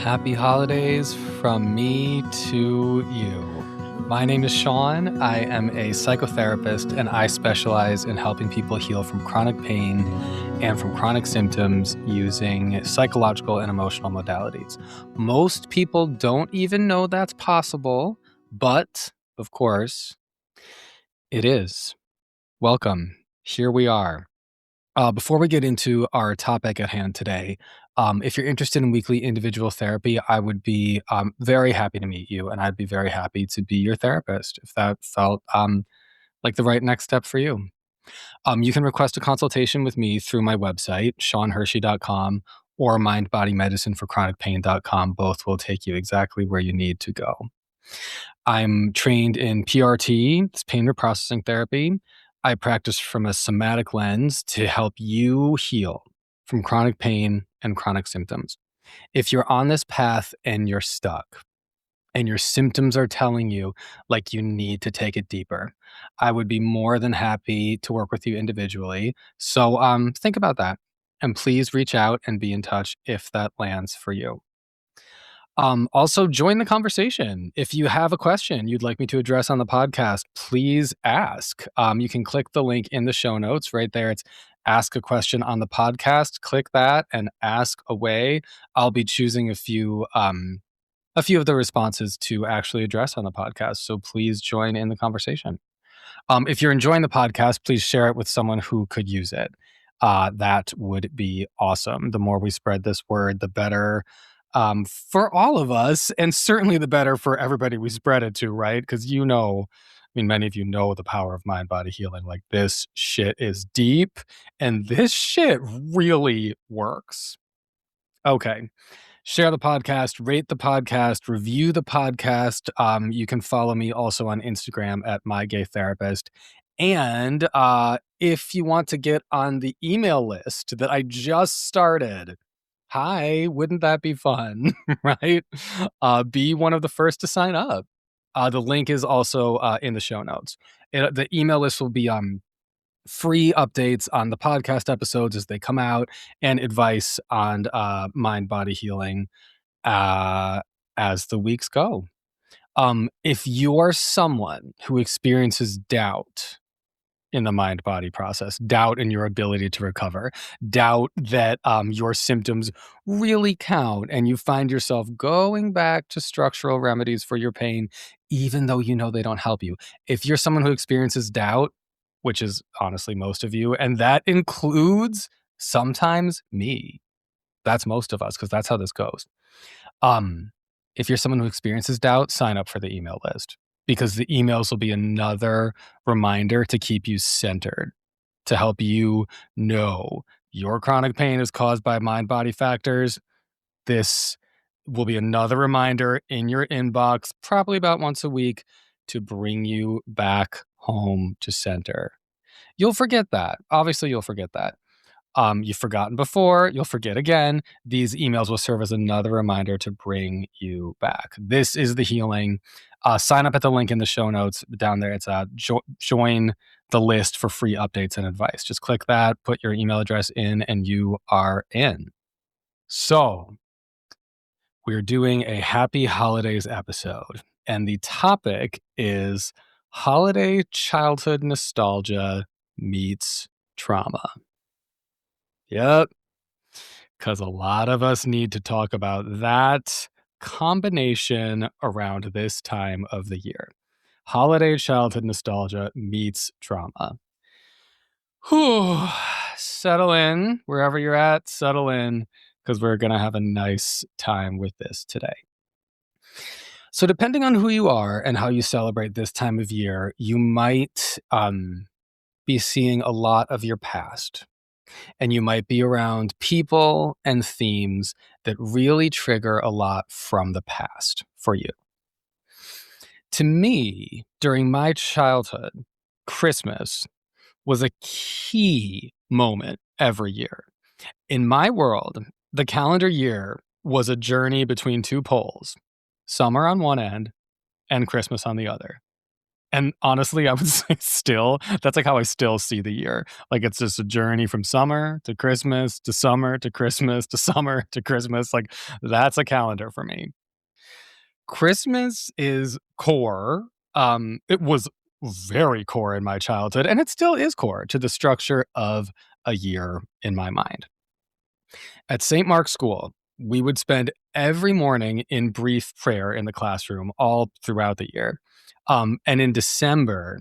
Happy holidays from me to you. My name is Sean. I am a psychotherapist and I specialize in helping people heal from chronic pain and from chronic symptoms using psychological and emotional modalities. Most people don't even know that's possible, but of course, it is. Welcome. Here we are. Before we get into our topic at hand today, if you're interested in weekly individual therapy, I would be very happy to meet you, and I'd be very happy to be your therapist if that felt like the right next step for you. You can request a consultation with me through my website, seanhershey.com, or mindbodymedicineforchronicpain.com. Both will take you exactly where you need to go. I'm trained in PRT, it's pain reprocessing therapy. I practice from a somatic lens to help you heal from chronic pain and chronic symptoms. If you're on this path and you're stuck and your symptoms are telling you like you need to take it deeper, I would be more than happy to work with you individually. So think about that and please reach out and be in touch if that lands for you. Also, join the conversation. If you have a question you'd like me to address on the podcast, please ask. You can click the link in the show notes right there. It's ask a question on the podcast. Click that and ask away. I'll be choosing a few of the responses to actually address on the podcast. So please join in the conversation. If you're enjoying the podcast, please share it with someone who could use it. That would be awesome. The more we spread this word, the better for all of us, and certainly the better for everybody we spread it to, right? Because many of you know the power of mind-body healing. Like, this shit is deep, and this shit really works. Okay. Share the podcast, rate the podcast, review the podcast. You can follow me also on Instagram at mygaytherapist. And if you want to get on the email list that I just started, hi, wouldn't that be fun, right? Be one of the first to sign up. The link is also in the show notes. The email list will be free updates on the podcast episodes as they come out and advice on mind-body healing as the weeks go. If you're someone who experiences doubt in the mind-body process, doubt in your ability to recover, doubt that your symptoms really count, and you find yourself going back to structural remedies for your pain, even though you know they don't help you. If you're someone who experiences doubt, which is honestly most of you, and that includes sometimes me. That's most of us, because that's how this goes. If you're someone who experiences doubt, sign up for the email list, because the emails will be another reminder to keep you centered, to help you know your chronic pain is caused by mind-body factors. This will be another reminder in your inbox, probably about once a week, to bring you back home to center. You'll forget that. Obviously, you'll forget that. You've forgotten before, you'll forget again. These emails will serve as another reminder to bring you back. This is the healing. Sign up at the link in the show notes down there. It's join the list for free updates and advice. Just click that, put your email address in, and you are in. So, we're doing a happy holidays episode, and the topic is holiday childhood nostalgia meets trauma. Yep, because a lot of us need to talk about that combination around this time of the year. Holiday childhood nostalgia meets trauma. Whew. Settle in, wherever you're at, settle in, because we're going to have a nice time with this today. So depending on who you are and how you celebrate this time of year, you might be seeing a lot of your past. And you might be around people and themes that really trigger a lot from the past for you. To me, during my childhood, Christmas was a key moment every year. In my world, the calendar year was a journey between two poles, summer on one end and Christmas on the other. And honestly, I would say still, that's like how I still see the year. Like it's just a journey from summer to Christmas to summer to Christmas to summer to Christmas. Like that's a calendar for me. Christmas is core. It was very core in my childhood, and it still is core to the structure of a year in my mind. At St. Mark's School, we would spend every morning in brief prayer in the classroom all throughout the year. And in December,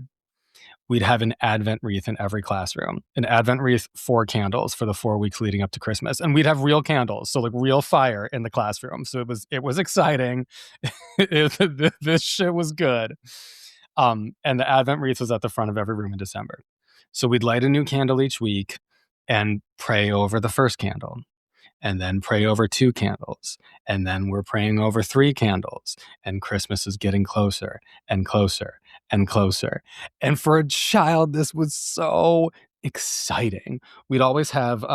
we'd have an Advent wreath in every classroom. An Advent wreath, 4 candles for the 4 weeks leading up to Christmas, and we'd have real candles, so like real fire in the classroom. So it was exciting. This shit was good. And the Advent wreath was at the front of every room in December. So we'd light a new candle each week and pray over the first candle and then pray over 2 candles. And then we're praying over 3 candles. And Christmas is getting closer and closer and closer. And for a child, this was so exciting. We'd always have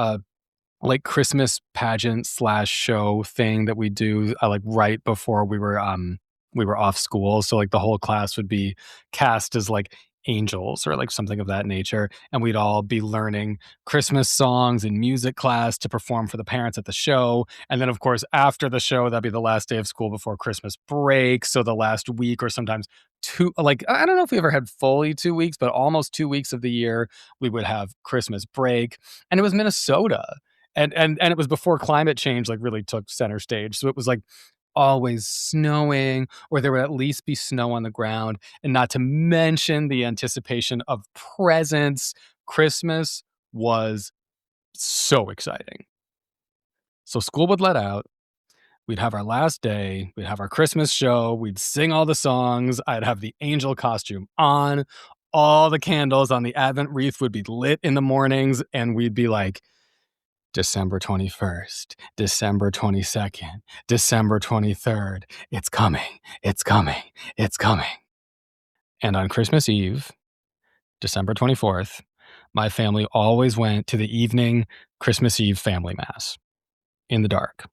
like Christmas pageant slash show thing that we do like right before we were off school. So like the whole class would be cast as like angels or like something of that nature. And we'd all be learning Christmas songs in music class to perform for the parents at the show. And then of course after the show, that'd be the last day of school before Christmas break. So the last week or sometimes two, like I don't know if we ever had fully 2 weeks, but almost 2 weeks of the year, we would have Christmas break. And it was Minnesota and it was before climate change like really took center stage. So it was like always snowing, or there would at least be snow on the ground, and not to mention the anticipation of presents. Christmas was so exciting. So school would let out. We'd have our last day. We'd have our Christmas show. We'd sing all the songs. I'd have the angel costume on. All the candles on the Advent wreath would be lit in the mornings, and we'd be like, December 21st, December 22nd, December 23rd. It's coming. It's coming. It's coming. And on Christmas Eve, December 24th, my family always went to the evening Christmas Eve family mass in the dark.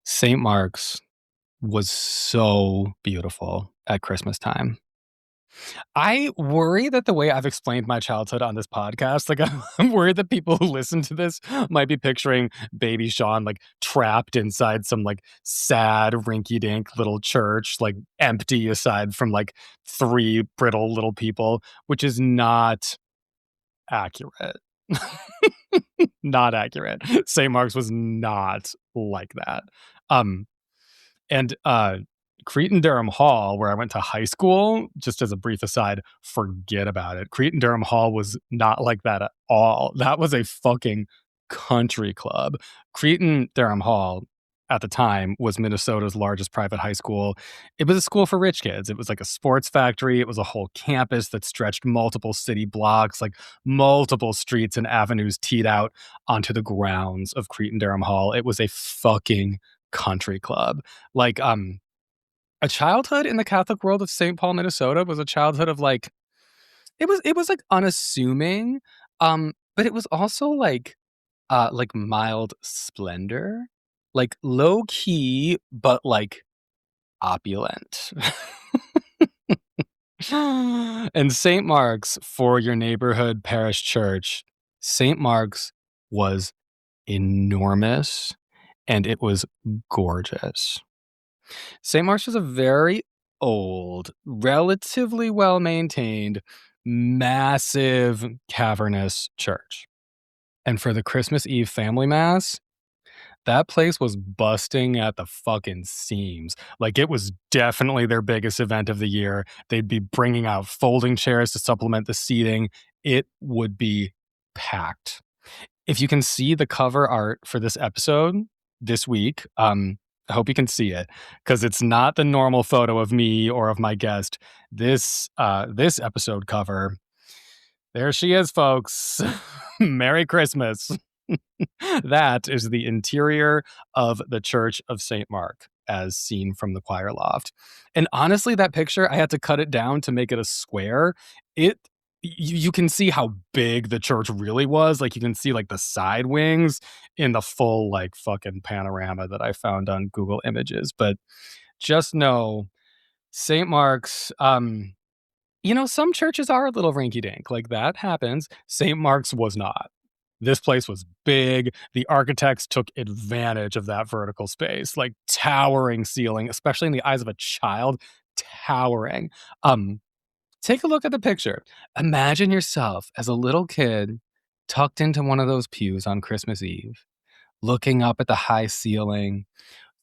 St. Mark's was so beautiful at Christmas time. I worry that the way I've explained my childhood on this podcast, like I'm worried that people who listen to this might be picturing baby Sean like trapped inside some like sad rinky-dink little church, like empty aside from like 3 brittle little people, which is not accurate. Not accurate. St. Mark's was not like that. Um and Cretin-Derham Hall, where I went to high school, just as a brief aside, forget about it. Cretin-Derham Hall was not like that at all. That was a fucking country club. Cretin-Derham Hall at the time was Minnesota's largest private high school. It was a school for rich kids. It was like a sports factory. It was a whole campus that stretched multiple city blocks, like multiple streets and avenues teed out onto the grounds of Cretin-Derham Hall. It was a fucking country club. Like a childhood in the Catholic world of St. Paul, Minnesota was a childhood of like it was like unassuming, but it was also like mild splendor, like low key, but like opulent. And St. Mark's, for your neighborhood parish church, St. Mark's was enormous and it was gorgeous. St. Mark's was a very old, relatively well maintained, massive, cavernous church. And for the Christmas Eve family mass, that place was busting at the fucking seams. Like it was definitely their biggest event of the year. They'd be bringing out folding chairs to supplement the seating. It would be packed. If you can see the cover art for this episode this week, I hope you can see it because it's not the normal photo of me or of my guest. This episode cover, there she is, folks. Merry Christmas. That is the interior of the Church of St. Mark as seen from the choir loft. And honestly, that picture, I had to cut it down to make it a square. You can see how big the church really was. Like you can see like the side wings in the full like fucking panorama that I found on Google Images. But just know St. Mark's, Some churches are a little rinky dink, like that happens. St. Mark's was not. This place was big. The architects took advantage of that vertical space, like towering ceiling, especially in the eyes of a child, towering. Um, Take a look at the picture. Imagine yourself as a little kid tucked into one of those pews on Christmas Eve, looking up at the high ceiling.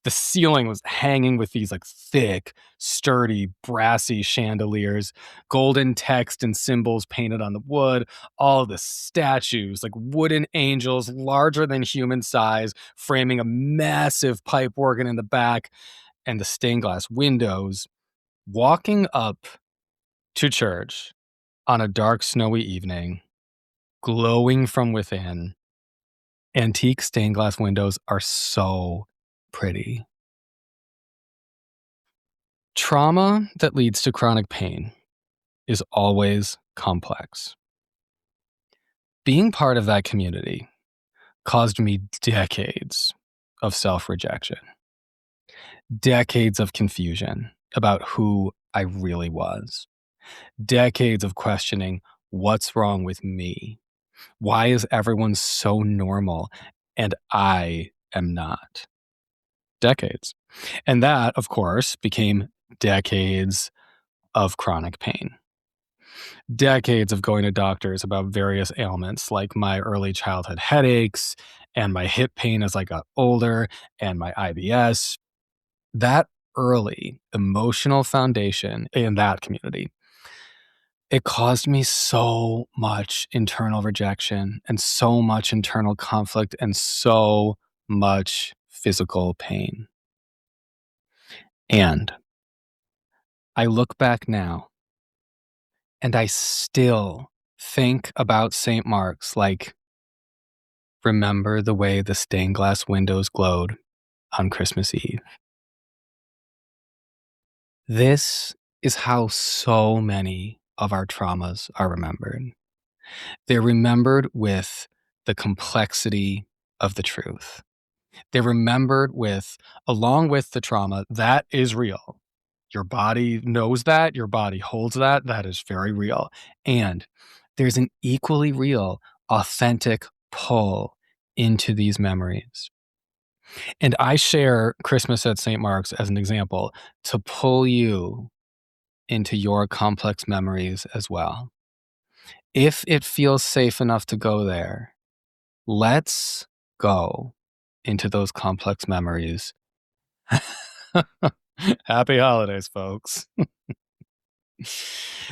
The ceiling was hanging with these like thick, sturdy, brassy chandeliers, golden text and symbols painted on the wood, all of the statues, like wooden angels larger than human size, framing a massive pipe organ in the back, and the stained glass windows. Walking up to church on a dark, snowy evening, glowing from within, antique stained glass windows are so pretty. Trauma that leads to chronic pain is always complex. Being part of that community caused me decades of self-rejection, decades of confusion about who I really was, decades of questioning what's wrong with me. Why is everyone so normal and I am not? Decades. And that, of course, became decades of chronic pain. Decades of going to doctors about various ailments like my early childhood headaches and my hip pain as I got older and my IBS. That early emotional foundation in that community, it caused me so much internal rejection and so much internal conflict and so much physical pain. And I look back now and I still think about St. Mark's like, remember the way the stained glass windows glowed on Christmas Eve. This is how so many of our traumas are remembered. They're remembered with the complexity of the truth. They're remembered with, along with the trauma, that is real. Your body knows that, your body holds that, that is very real. And there's an equally real, authentic pull into these memories. And I share Christmas at St. Mark's as an example to pull you into your complex memories as well. If it feels safe enough to go there, let's go into those complex memories. Happy holidays, folks.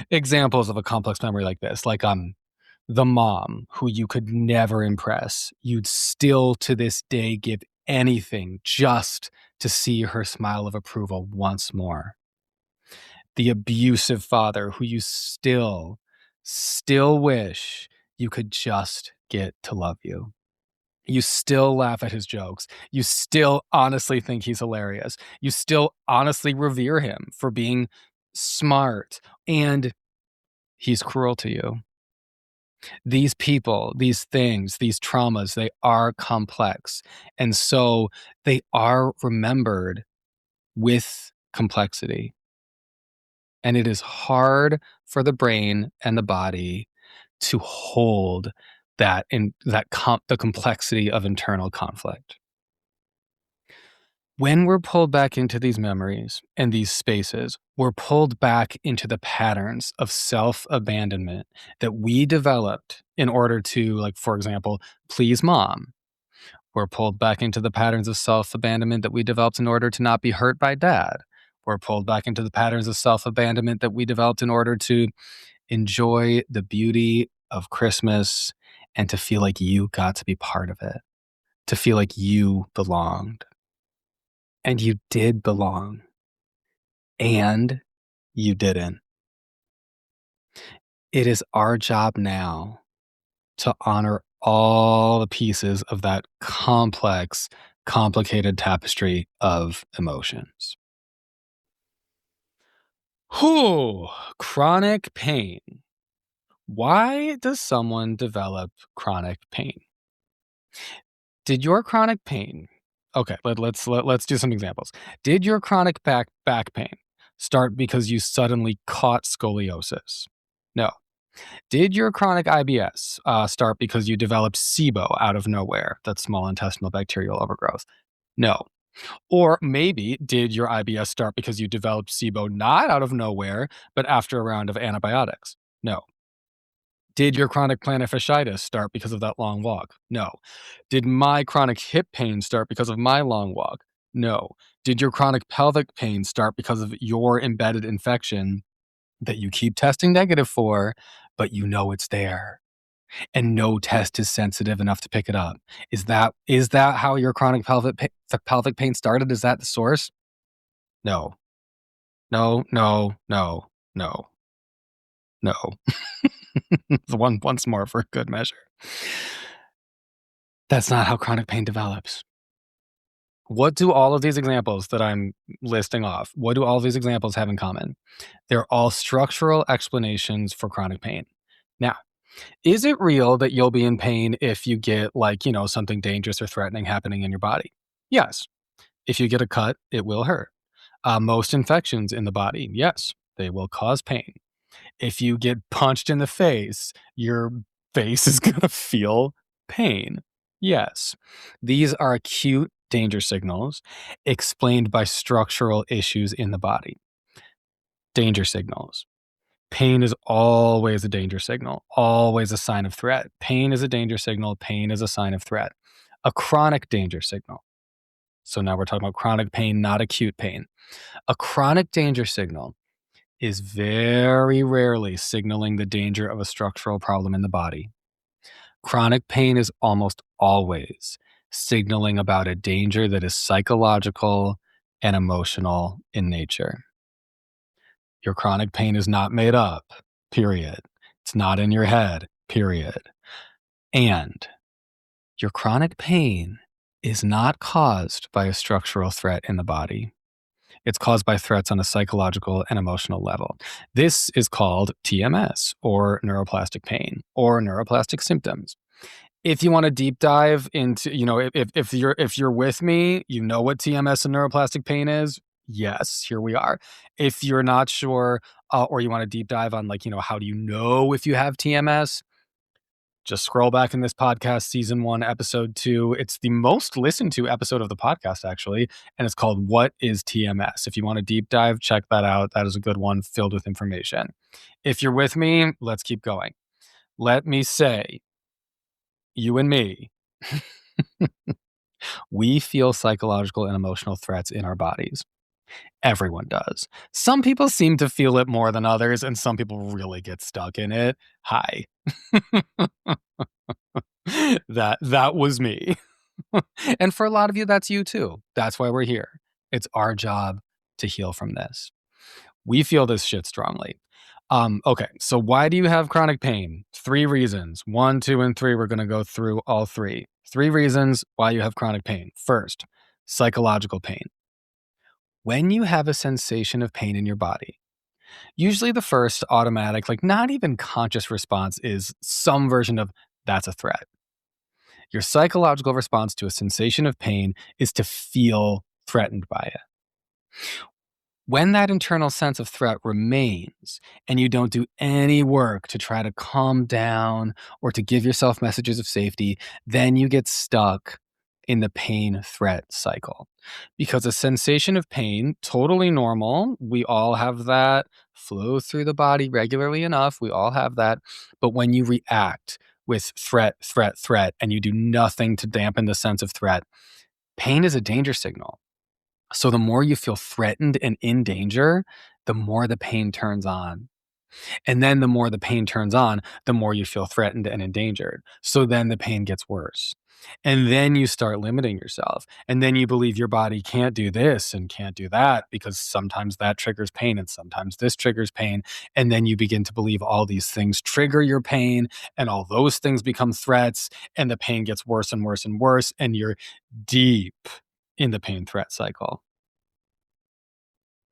Examples of a complex memory like this, like the mom who you could never impress. You'd still to this day give anything just to see her smile of approval once more. The abusive father who you still wish you could just get to love you. You still laugh at his jokes. You still honestly think he's hilarious. You still honestly revere him for being smart, and he's cruel to you. These people, these things, these traumas, they are complex. And so they are remembered with complexity. And it is hard for the brain and the body to hold the complexity of internal conflict. When we're pulled back into these memories and these spaces, we're pulled back into the patterns of self-abandonment that we developed in order to, like, for example, please mom. We're pulled back into the patterns of self-abandonment that we developed in order to not be hurt by dad. We're pulled back into the patterns of self-abandonment that we developed in order to enjoy the beauty of Christmas and to feel like you got to be part of it, to feel like you belonged. And you did belong. And you didn't. It is our job now to honor all the pieces of that complex, complicated tapestry of emotions. Whew, chronic pain. Why does someone develop chronic pain? Did your chronic pain? Okay, let's do some examples. Did your chronic back pain start because you suddenly caught scoliosis? No. Did your chronic IBS start because you developed SIBO out of nowhere? That's small intestinal bacterial overgrowth. No. Or maybe did your IBS start because you developed SIBO not out of nowhere, but after a round of antibiotics? No. Did your chronic plantar fasciitis start because of that long walk? No. Did my chronic hip pain start because of my long walk? No. Did your chronic pelvic pain start because of your embedded infection that you keep testing negative for, but you know it's there and no test is sensitive enough to pick it up? Is that how your chronic pelvic pain started? Is that the source? No. No, no, no, no, no. Once more for good measure. That's not how chronic pain develops. What do all of these examples that I'm listing off, what do all of these examples have in common? They're all structural explanations for chronic pain. Now, is it real that you'll be in pain if you get, like, something dangerous or threatening happening in your body? Yes. If you get a cut, it will hurt. Most infections in the body, yes, they will cause pain. If you get punched in the face, your face is going to feel pain. Yes. These are acute danger signals explained by structural issues in the body. Danger signals. Pain is always a danger signal, always a sign of threat. Pain is a danger signal. Pain is a sign of threat. A chronic danger signal. So now we're talking about chronic pain, not acute pain. A chronic danger signal is very rarely signaling the danger of a structural problem in the body. Chronic pain is almost always signaling about a danger that is psychological and emotional in nature. Your chronic pain is not made up, period. It's not in your head, period. And your chronic pain is not caused by a structural threat in the body. It's caused by threats on a psychological and emotional level. This is called TMS, or neuroplastic pain, or neuroplastic symptoms. If you want to deep dive into, if you're with me, you know what TMS and neuroplastic pain is. Yes, here we are. If you're not sure, or you want to deep dive on, how do you know if you have TMS? Just scroll back in this podcast, season 1, episode 2. It's the most listened to episode of the podcast, actually, and it's called What is TMS? If you want to deep dive, check that out. That is a good one, filled with information. If you're with me, let's keep going. Let me say, you and me, we feel psychological and emotional threats in our bodies. Everyone does. Some people seem to feel it more than others, and some people really get stuck in it. Hi. That was me. And for a lot of you, that's you too. That's why we're here. It's our job to heal from this. We feel this shit strongly. Okay, so why do you have chronic pain? 3 reasons. 1, 2, and 3. We're going to go through all 3. 3 reasons why you have chronic pain. First, psychological pain. When you have a sensation of pain in your body, usually the first automatic, not even conscious response is some version of that's a threat. Your psychological response to a sensation of pain is to feel threatened by it. When that internal sense of threat remains and you don't do any work to try to calm down or to give yourself messages of safety, then you get stuck in the pain threat cycle. Because a sensation of pain, totally normal. We all have that, flow through the body regularly enough. We all have that. But when you react with threat, threat, threat, and you do nothing to dampen the sense of threat, pain is a danger signal. So the more you feel threatened and in danger, the more the pain turns on. And then the more the pain turns on, the more you feel threatened and endangered. So then the pain gets worse. And then you start limiting yourself. And then you believe your body can't do this and can't do that because sometimes that triggers pain and sometimes this triggers pain. And then you begin to believe all these things trigger your pain and all those things become threats and the pain gets worse and worse and worse. And you're deep in the pain threat cycle.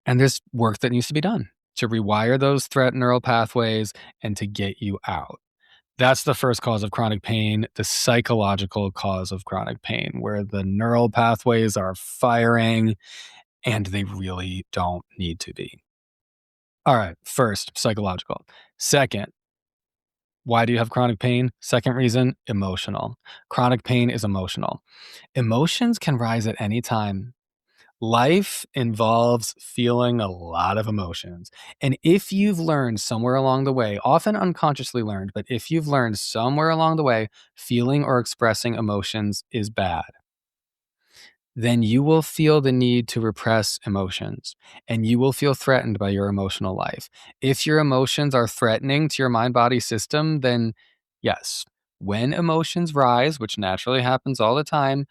And there's work that needs to be done to rewire those threat neural pathways and to get you out. That's the first cause of chronic pain, the psychological cause of chronic pain, where the neural pathways are firing and they really don't need to be. All right. First, psychological. Second, why do you have chronic pain? Second reason, emotional. Chronic pain is emotional. Emotions can rise at any time. Life involves feeling a lot of emotions. And if you've learned somewhere along the way, often unconsciously learned, but if you've learned somewhere along the way, feeling or expressing emotions is bad, then you will feel the need to repress emotions and you will feel threatened by your emotional life. If your emotions are threatening to your mind body system, then yes, when emotions rise, which naturally happens all the time,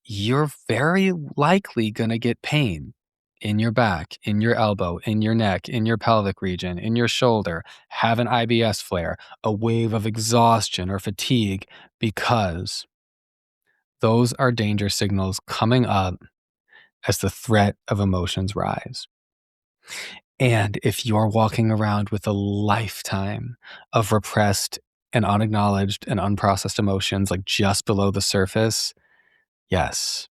you're very likely going to get pain in your back, in your elbow, in your neck, in your pelvic region, in your shoulder, have an IBS flare, a wave of exhaustion or fatigue, because those are danger signals coming up as the threat of emotions rise. And if you're walking around with a lifetime of repressed and unacknowledged and unprocessed emotions, like just below the surface, yes,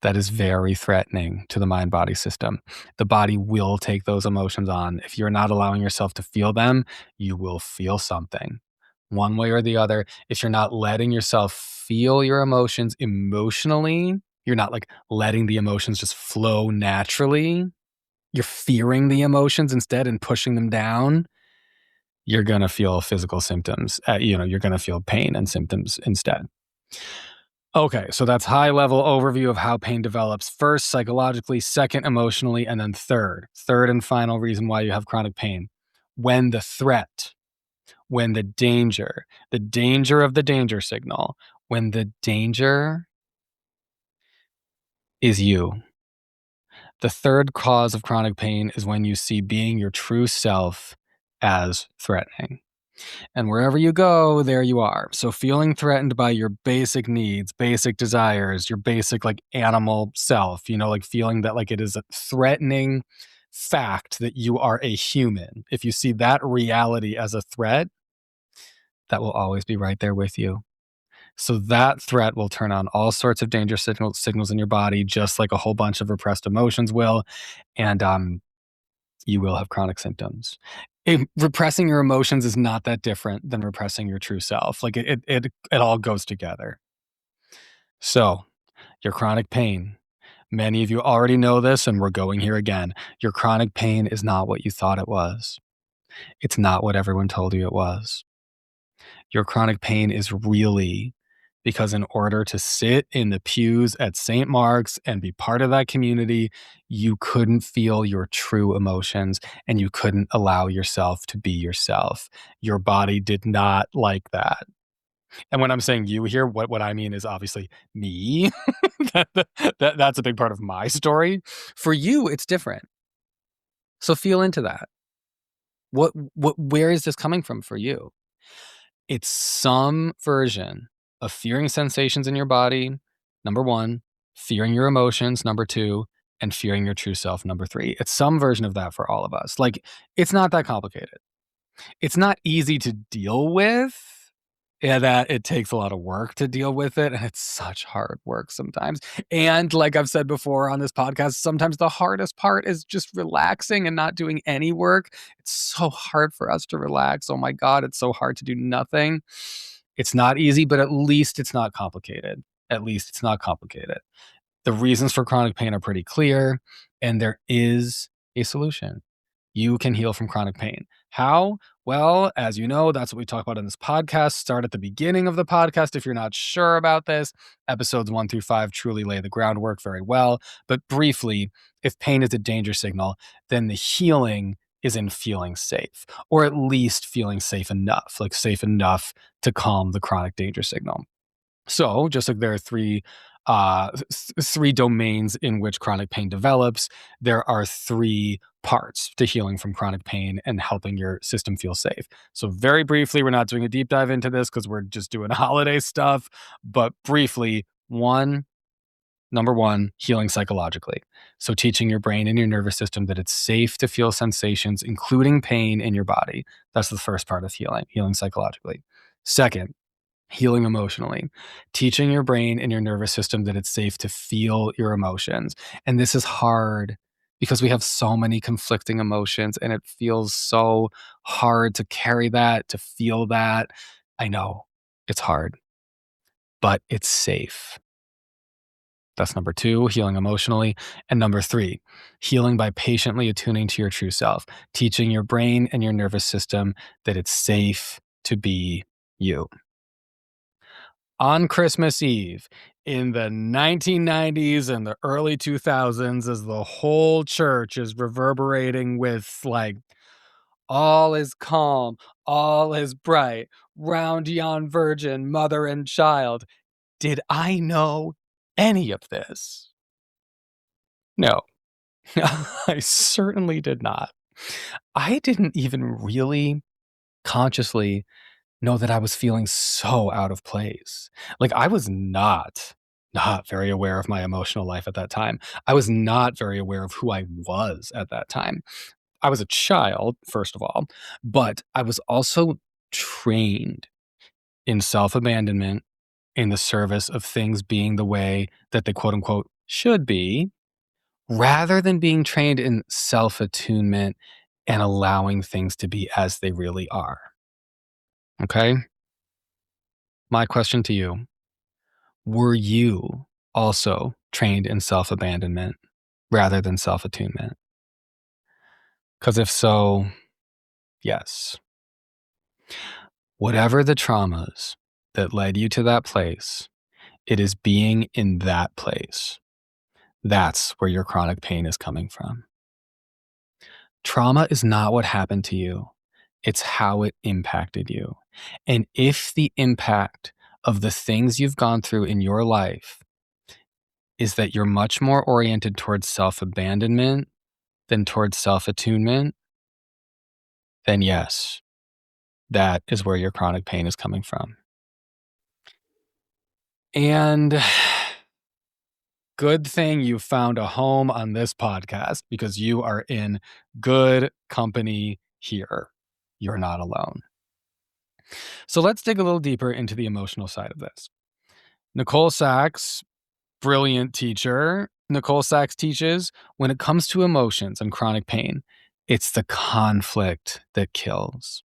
that is very threatening to the mind body system. The body will take those emotions on. If you're not allowing yourself to feel them, you will feel something one way or the other. If you're not letting yourself feel your emotions emotionally, you're not like letting the emotions just flow naturally. You're fearing the emotions instead and pushing them down. You're going to feel physical symptoms. You're going to feel pain and symptoms instead. Okay, so that's high level overview of how pain develops. First, psychologically, second, emotionally, and then third and final reason why you have chronic pain. When the threat, when the danger of the danger signal, when the danger is you. The third cause of chronic pain is when you see being your true self as threatening. And wherever you go, there you are. So feeling threatened by your basic needs, basic desires, your basic like animal self, like feeling that like it is a threatening fact that you are a human. If you see that reality as a threat, that will always be right there with you. So that threat will turn on all sorts of danger signals in your body, just like a whole bunch of repressed emotions will. And you will have chronic symptoms. Repressing your emotions is not that different than repressing your true self. Like it all goes together. So, your chronic pain. Many of you already know this, and we're going here again. Your chronic pain is not what you thought it was. It's not what everyone told you it was. Your chronic pain is really because in order to sit in the pews at St. Mark's and be part of that community, you couldn't feel your true emotions and you couldn't allow yourself to be yourself. Your body did not like that. And when I'm saying you here, what I mean is obviously me. That's a big part of my story. For you, it's different. So feel into that. Where is this coming from for you? It's some version of fearing sensations in your body, number 1, fearing your emotions, number 2, and fearing your true self, number 3. It's some version of that for all of us. Like, it's not that complicated. It's not easy to deal with. Yeah, that it takes a lot of work to deal with it, and it's such hard work sometimes. And like I've said before on this podcast, sometimes the hardest part is just relaxing and not doing any work. It's so hard for us to relax. Oh my God, it's so hard to do nothing. It's not easy, but at least it's not complicated. At least it's not complicated. The reasons for chronic pain are pretty clear, and there is a solution. You can heal from chronic pain. How? Well, as you know, that's what we talk about in this podcast. Start at the beginning of the podcast if you're not sure about this. Episodes 1 through 5 truly lay the groundwork very well. But briefly, if pain is a danger signal, then the healing is in feeling safe, or at least feeling safe enough, like safe enough to calm the chronic danger signal. So, just like there are three domains in which chronic pain develops, there are 3 parts to healing from chronic pain and helping your system feel safe. So, very briefly, we're not doing a deep dive into this because we're just doing holiday stuff. But briefly, number 1, healing psychologically. So, teaching your brain and your nervous system that it's safe to feel sensations, including pain in your body. That's the first part of healing psychologically. Second, healing emotionally, teaching your brain and your nervous system that it's safe to feel your emotions. And this is hard because we have so many conflicting emotions and it feels so hard to carry that, to feel that. I know it's hard, but it's safe. That's number 2, healing emotionally. And number 3, healing by patiently attuning to your true self, teaching your brain and your nervous system that it's safe to be you. On Christmas Eve in the 1990s and the early 2000s, as the whole church is reverberating with like, all is calm, all is bright, round yon virgin, mother and child. Did I know any of this? No, I certainly did not. I didn't even really consciously know that I was feeling so out of place. Like, I was not very aware of my emotional life at that time. I was not very aware of who I was at that time. I was a child, first of all, but I was also trained in self-abandonment in the service of things being the way that they quote unquote should be, rather than being trained in self-attunement and allowing things to be as they really are. Okay? My question to you, were you also trained in self-abandonment rather than self-attunement? Because if so, yes. Whatever the traumas that led you to that place, it is being in that place. That's where your chronic pain is coming from. Trauma is not what happened to you. It's how it impacted you. And if the impact of the things you've gone through in your life is that you're much more oriented towards self-abandonment than towards self-attunement, then yes, that is where your chronic pain is coming from. And good thing you found a home on this podcast, because you are in good company here. You're not alone. So let's dig a little deeper into the emotional side of this. Nicole Sachs, brilliant teacher. Nicole Sachs teaches, when it comes to emotions and chronic pain, it's the conflict that kills.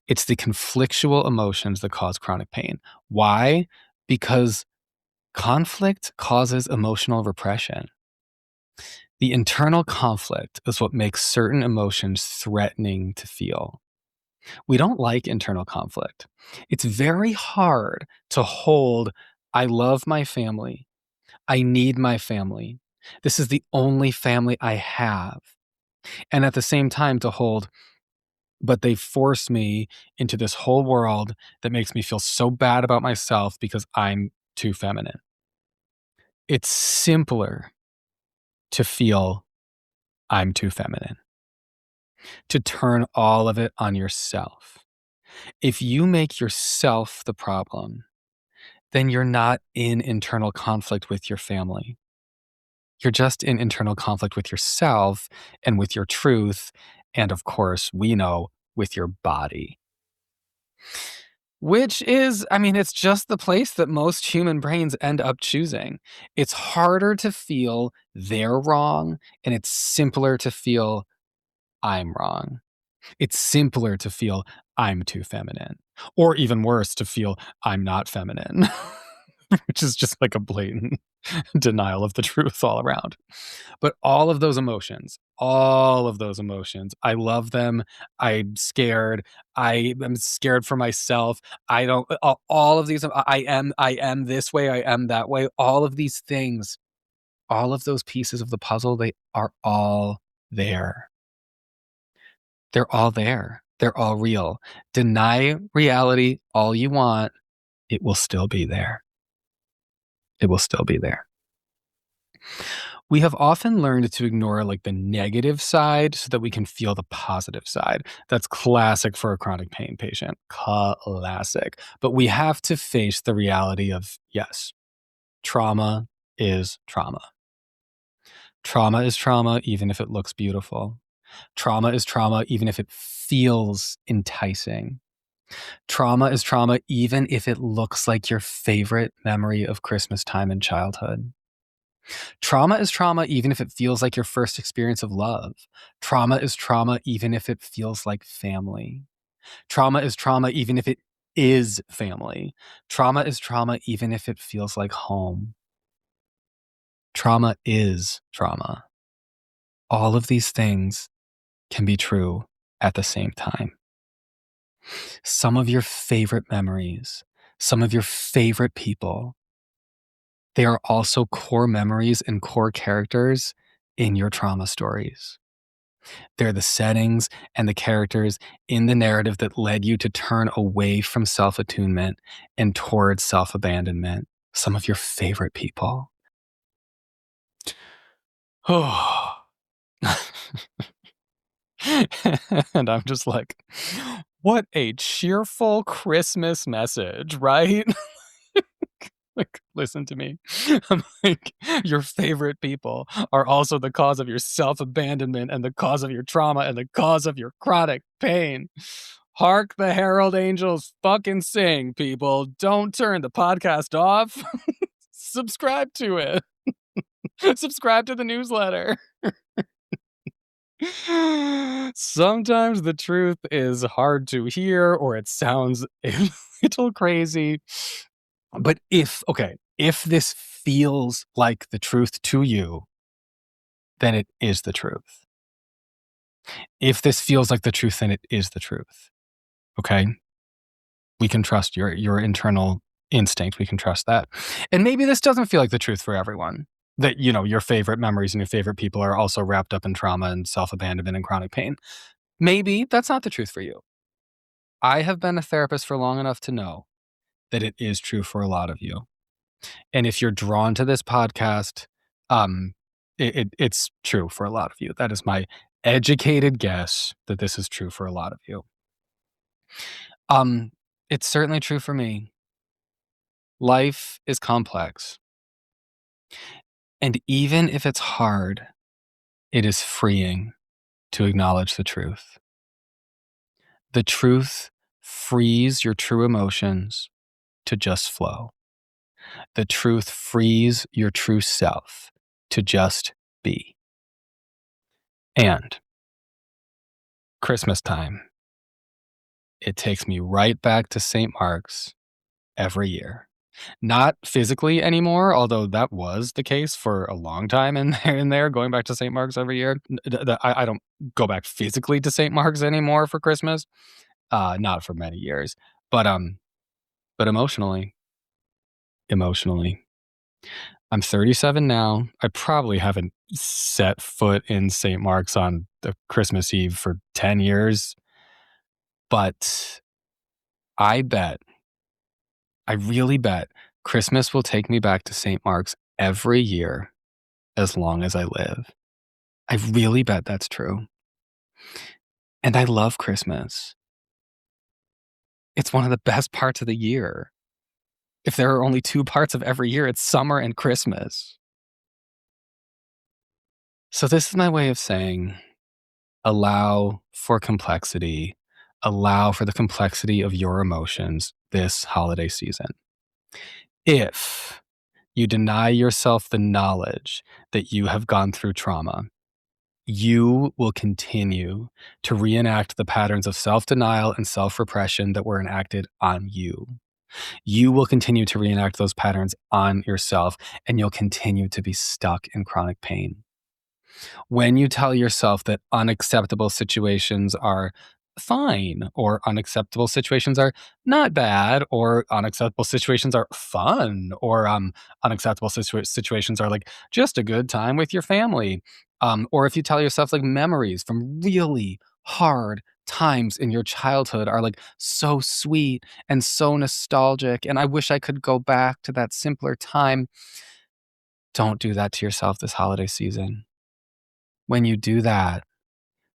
It's the conflictual emotions that cause chronic pain. Why? Because conflict causes emotional repression. The internal conflict is what makes certain emotions threatening to feel. We don't like internal conflict. It's very hard to hold, I love my family. I need my family. This is the only family I have. And at the same time to hold, but they force me into this whole world that makes me feel so bad about myself because I'm too feminine. It's simpler to feel I'm too feminine, to turn all of it on yourself. If you make yourself the problem, then you're not in internal conflict with your family. You're just in internal conflict with yourself and with your truth. And of course, we know, with your body. Which is, I mean, it's just the place that most human brains end up choosing. It's harder to feel they're wrong, and it's simpler to feel I'm wrong. It's simpler to feel I'm too feminine, or even worse, to feel I'm not feminine, which is just like a blatant denial of the truth all around. But all of those emotions, I love them. I'm scared. I am scared for myself. I don't, all of these, I am this way. I am that way. All of these things, all of those pieces of the puzzle, they are all there. They're all there. They're all real. Deny reality all you want. It will still be there. It will still be there. We have often learned to ignore like the negative side so that we can feel the positive side. That's classic for a chronic pain patient. Classic. But we have to face the reality of, yes, trauma is trauma. Trauma is trauma, even if it looks beautiful. Trauma is trauma, even if it feels enticing. Trauma is trauma, even if it looks like your favorite memory of Christmas time in childhood. Trauma is trauma even if it feels like your first experience of love. Trauma is trauma even if it feels like family. Trauma is trauma even if it is family. Trauma is trauma even if it feels like home. Trauma is trauma. All of these things can be true at the same time. Some of your favorite memories, some of your favorite people, they are also core memories and core characters in your trauma stories. They're the settings and the characters in the narrative that led you to turn away from self-attunement and towards self-abandonment. Some of your favorite people. Oh. And I'm just like, what a cheerful Christmas message, right? Like, listen to me. I'm like, your favorite people are also the cause of your self-abandonment and the cause of your trauma and the cause of your chronic pain. Hark the herald angels fucking sing, people. Don't turn the podcast off. Subscribe to it. Subscribe to the newsletter. Sometimes the truth is hard to hear or it sounds a little crazy. But if this feels like the truth to you, then it is the truth. If this feels like the truth, then it is the truth. Okay? We can trust your internal instinct. We can trust that. And maybe this doesn't feel like the truth for everyone. That, your favorite memories and your favorite people are also wrapped up in trauma and self-abandonment and chronic pain. Maybe that's not the truth for you. I have been a therapist for long enough to know that it is true for a lot of you. And if you're drawn to this podcast, it's true for a lot of you. That is my educated guess that this is true for a lot of you. It's certainly true for me. Life is complex. And even if it's hard, it is freeing to acknowledge the truth. The truth frees your true emotions to just flow. The truth frees your true self to just be. And Christmas time, it takes me right back to St. Mark's every year. Not physically anymore, although that was the case for a long time in there, going back to St. Mark's every year. I don't go back physically to St. Mark's anymore for Christmas. Not for many years. But emotionally. I'm 37 now. I probably haven't set foot in St. Mark's on the Christmas Eve for 10 years. But I really bet Christmas will take me back to St. Mark's every year as long as I live. I really bet that's true. And I love Christmas. It's one of the best parts of the year. If there are only two parts of every year, it's summer and Christmas. So this is my way of saying, allow for complexity. Allow for the complexity of your emotions this holiday season. If you deny yourself the knowledge that you have gone through trauma, you will continue to reenact the patterns of self-denial and self-repression that were enacted on you. You will continue to reenact those patterns on yourself, and you'll continue to be stuck in chronic pain. When you tell yourself that unacceptable situations are fine, or unacceptable situations are not bad, or unacceptable situations are fun, or unacceptable situations are like just a good time with your family, or if you tell yourself like memories from really hard times in your childhood are like so sweet and so nostalgic, and I wish I could go back to that simpler time. Don't do that to yourself this holiday season. When you do that,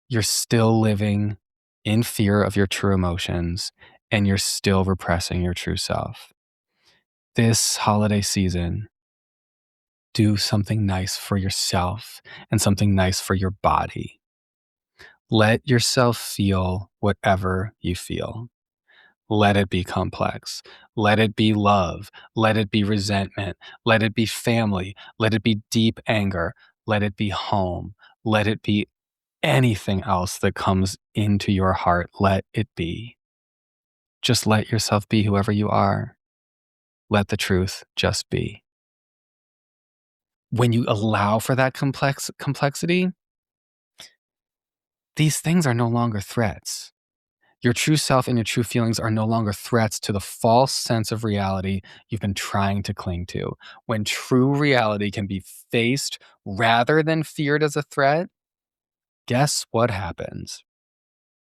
you're still living in fear of your true emotions, and you're still repressing your true self. This holiday season, do something nice for yourself and something nice for your body. Let yourself feel whatever you feel. Let it be complex. Let it be love. Let it be resentment. Let it be family. Let it be deep anger. Let it be home. Let it be anything else that comes into your heart. Let it be. Just let yourself be whoever you are. Let the truth just be. When you allow for that complexity, these things are no longer threats. Your true self and your true feelings are no longer threats to the false sense of reality you've been trying to cling to. When true reality can be faced rather than feared as a threat, guess what happens?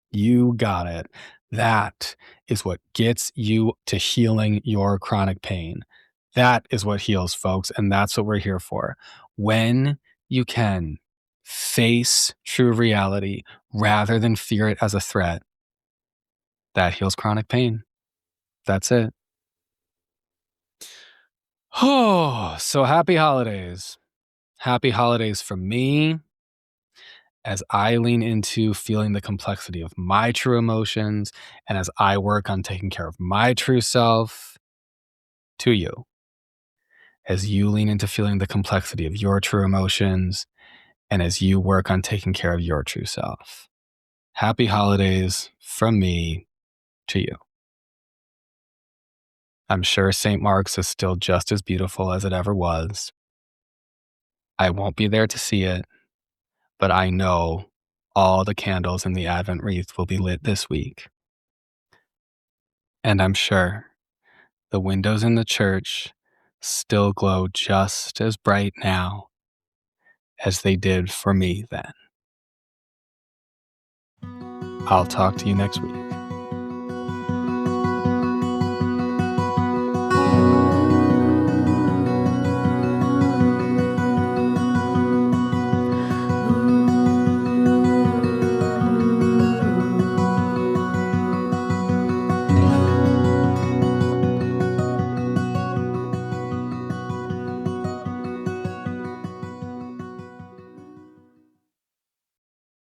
You got it. That is what gets you to healing your chronic pain. That is what heals, folks, and that's what we're here for. When you can face true reality rather than fear it as a threat, that heals chronic pain. That's it. Oh, so happy holidays. Happy holidays from me as I lean into feeling the complexity of my true emotions and as I work on taking care of my true self, to you. As you lean into feeling the complexity of your true emotions and as you work on taking care of your true self. Happy holidays from me to you. I'm sure St. Mark's is still just as beautiful as it ever was. I won't be there to see it, but I know all the candles in the Advent wreath will be lit this week. And I'm sure the windows in the church still glow just as bright now as they did for me then. I'll talk to you next week.